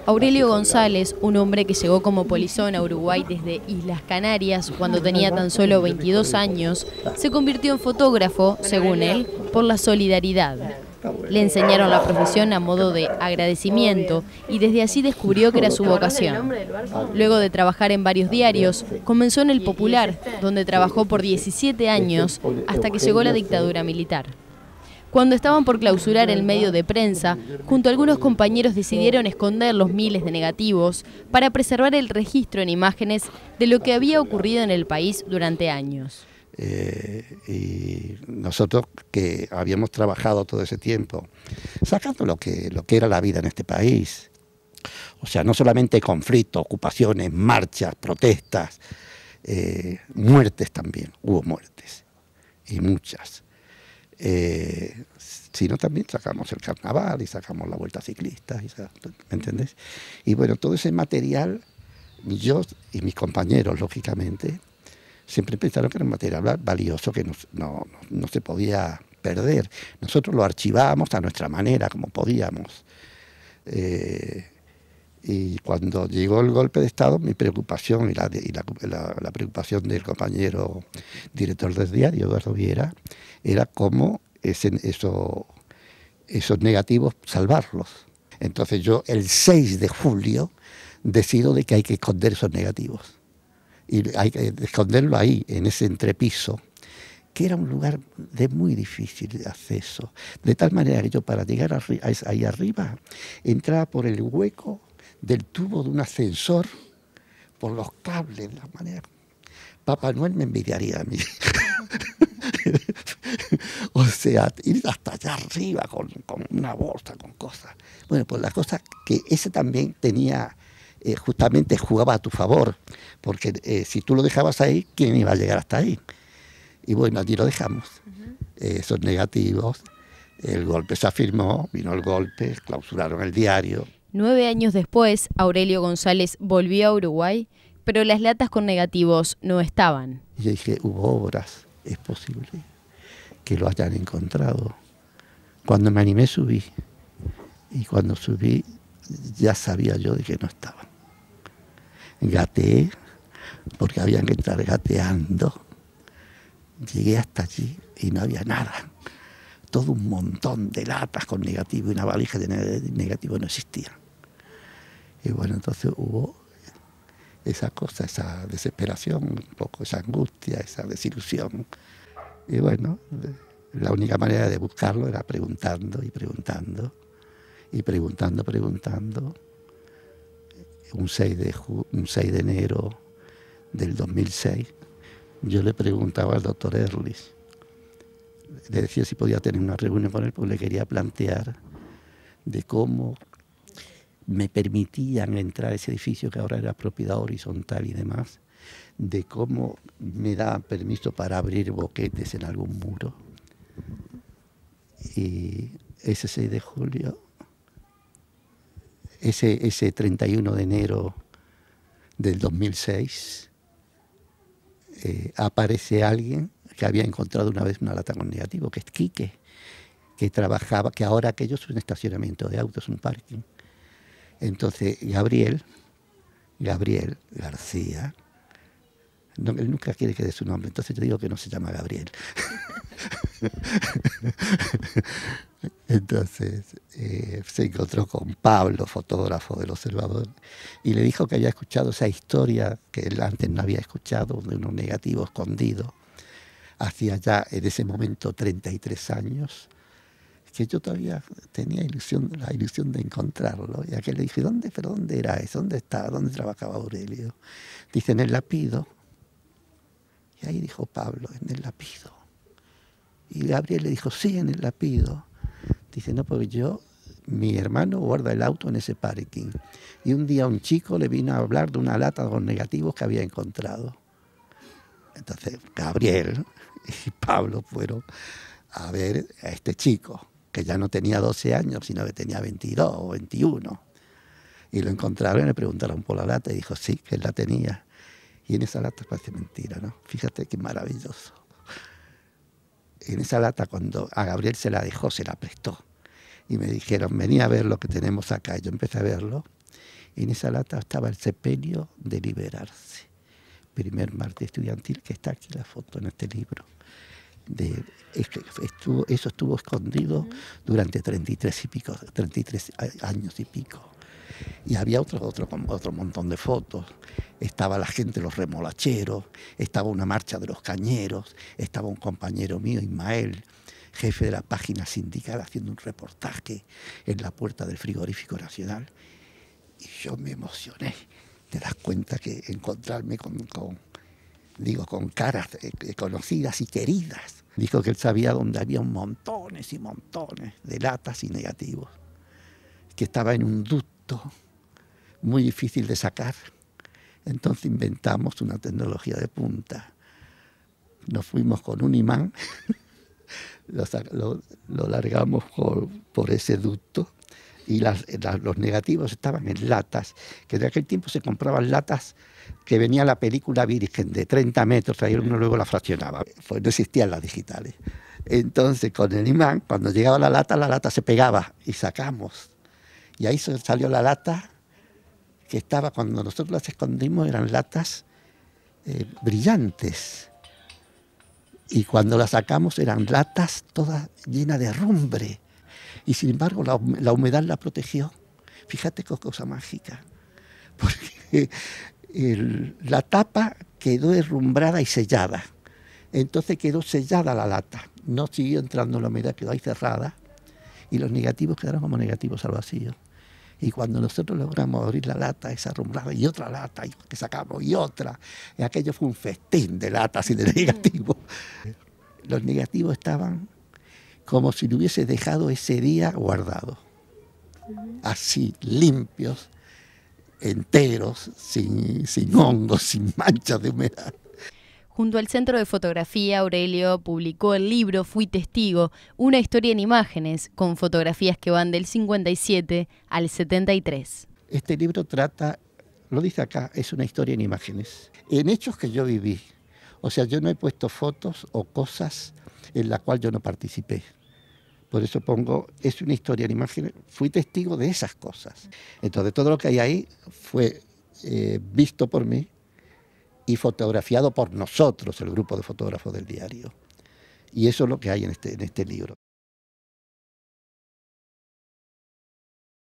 Aurelio González, un hombre que llegó como polizón a Uruguay desde Islas Canarias cuando tenía tan solo 22 años, se convirtió en fotógrafo, según él, por la solidaridad. Le enseñaron la profesión a modo de agradecimiento y desde allí descubrió que era su vocación. Luego de trabajar en varios diarios, comenzó en El Popular, donde trabajó por 17 años hasta que llegó la dictadura militar. Cuando estaban por clausurar el medio de prensa, junto a algunos compañeros decidieron esconder los miles de negativos para preservar el registro en imágenes de lo que había ocurrido en el país durante años. Y nosotros que habíamos trabajado todo ese tiempo, sacando lo que era la vida en este país, o sea, no solamente conflictos, ocupaciones, marchas, protestas, muertes también, hubo muertes, y muchas. Sino también sacamos el carnaval y sacamos la vuelta ciclista, ¿me entendés? Y bueno, todo ese material, yo y mis compañeros, lógicamente, siempre pensaron que era un material valioso que no se podía perder. Nosotros lo archivábamos a nuestra manera, como podíamos. Y cuando llegó el golpe de Estado, mi preocupación y la preocupación del compañero director del diario, Eduardo Viera, era cómo esos negativos salvarlos. Entonces yo el 6 de julio decido de que hay que esconder esos negativos. Y hay que esconderlo ahí, en ese entrepiso, que era un lugar de muy difícil acceso. De tal manera que yo para llegar ahí arriba entraba por el hueco del tubo de un ascensor, por los cables, de la manera. Papá Noel me envidiaría a mí. O sea, ir hasta allá arriba con una bolsa, con cosas. Bueno, pues la cosa que ese también tenía, justamente jugaba a tu favor, porque si tú lo dejabas ahí, ¿quién iba a llegar hasta ahí? Y bueno, allí lo dejamos. Esos negativos, el golpe se afirmó, vino el golpe, clausuraron el diario. 9 años después, Aurelio González volvió a Uruguay, pero las latas con negativos no estaban. Y yo dije, hubo obras, es posible que lo hayan encontrado. Cuando me animé subí, y cuando subí ya sabía yo de que no estaban. Gateé, porque habían que entrar gateando. Llegué hasta allí y no había nada. Todo un montón de latas con negativo y una valija de negativo no existía. Y bueno, entonces hubo esa cosa, esa desesperación, un poco esa angustia, esa desilusión. Y bueno, la única manera de buscarlo era preguntando y preguntando, y preguntando. Un 6 de enero del 2006, yo le preguntaba al doctor Erlich, le decía si podía tener una reunión con él, porque le quería plantear de cómo me permitían entrar a ese edificio que ahora era propiedad horizontal y demás, de cómo me daban permiso para abrir boquetes en algún muro. Y ese 6 de julio, ese 31 de enero del 2006, aparece alguien que había encontrado una vez una lata con negativo, que es Quique, que trabajaba, que ahora aquello es un estacionamiento de autos, un parking. Entonces Gabriel García, no, él nunca quiere que dé su nombre, entonces yo digo que no se llama Gabriel. Entonces se encontró con Pablo, fotógrafo del Observador, y le dijo que había escuchado esa historia que él antes no había escuchado, de unos negativos escondidos, hacía ya en ese momento 33 años, que yo todavía tenía la ilusión de encontrarlo. Y aquel le dije, ¿pero dónde era eso? ¿Dónde estaba? ¿Dónde trabajaba Aurelio? Dice, en el Lapido. Y ahí dijo Pablo, en el Lapido. Y Gabriel le dijo, sí, en el Lapido. Dice, no, porque mi hermano guarda el auto en ese parking. Y un día un chico le vino a hablar de una lata con negativos que había encontrado. Entonces Gabriel y Pablo fueron a ver a este chico, que ya no tenía 12 años, sino que tenía 22 o 21. Y lo encontraron y le preguntaron por la lata y dijo, sí, que él la tenía. Y en esa lata parece mentira, ¿no? Fíjate qué maravilloso. En esa lata, cuando a Gabriel se la dejó, se la prestó. Y me dijeron, vení a ver lo que tenemos acá. Y yo empecé a verlo En esa lata estaba el sepelio de liberarse. Primer martes estudiantil, que está aquí la foto en este libro. Eso estuvo escondido durante 33 años y pico. Y había otro montón de fotos. Estaba la gente, los remolacheros, estaba una marcha de los cañeros, estaba un compañero mío, Ismael, jefe de la página sindical, haciendo un reportaje en la puerta del frigorífico nacional. Y yo me emocioné. Te das cuenta que encontrarme con caras conocidas y queridas. Dijo que él sabía dónde había montones y montones de latas y negativos, que estaba en un ducto muy difícil de sacar. Entonces inventamos una tecnología de punta. Nos fuimos con un imán, lo largamos por ese ducto, y los negativos estaban en latas, que de aquel tiempo se compraban latas que venía la película virgen de 30 metros, ahí uno luego la fraccionaba, pues no existían las digitales. Entonces con el imán, cuando llegaba la lata se pegaba y sacamos. Y ahí salió la lata que estaba, cuando nosotros las escondimos, eran latas brillantes. Y cuando las sacamos eran latas todas llenas de rumbre. Y sin embargo la humedad la protegió. Fíjate qué cosa mágica. Porque la tapa quedó herrumbrada y sellada. Entonces quedó sellada la lata. No siguió entrando la humedad, quedó ahí cerrada. Y los negativos quedaron como negativos al vacío. Y cuando nosotros logramos abrir la lata, esa rumbrada, y otra lata, y que sacamos, y otra, y aquello fue un festín de latas y de negativos. Los negativos estaban como si lo hubiese dejado ese día guardado. Así, limpios, enteros, sin hongos, sin manchas de humedad. Junto al Centro de Fotografía, Aurelio publicó el libro Fui Testigo, una historia en imágenes, con fotografías que van del 57 al 73. Este libro trata, lo dice acá, es una historia en imágenes, en hechos que yo viví. O sea, yo no he puesto fotos o cosas en las cuales yo no participé. Por eso pongo, es una historia en imágenes, fui testigo de esas cosas. Entonces todo lo que hay ahí fue visto por mí y fotografiado por nosotros, el grupo de fotógrafos del diario. Y eso es lo que hay en este libro.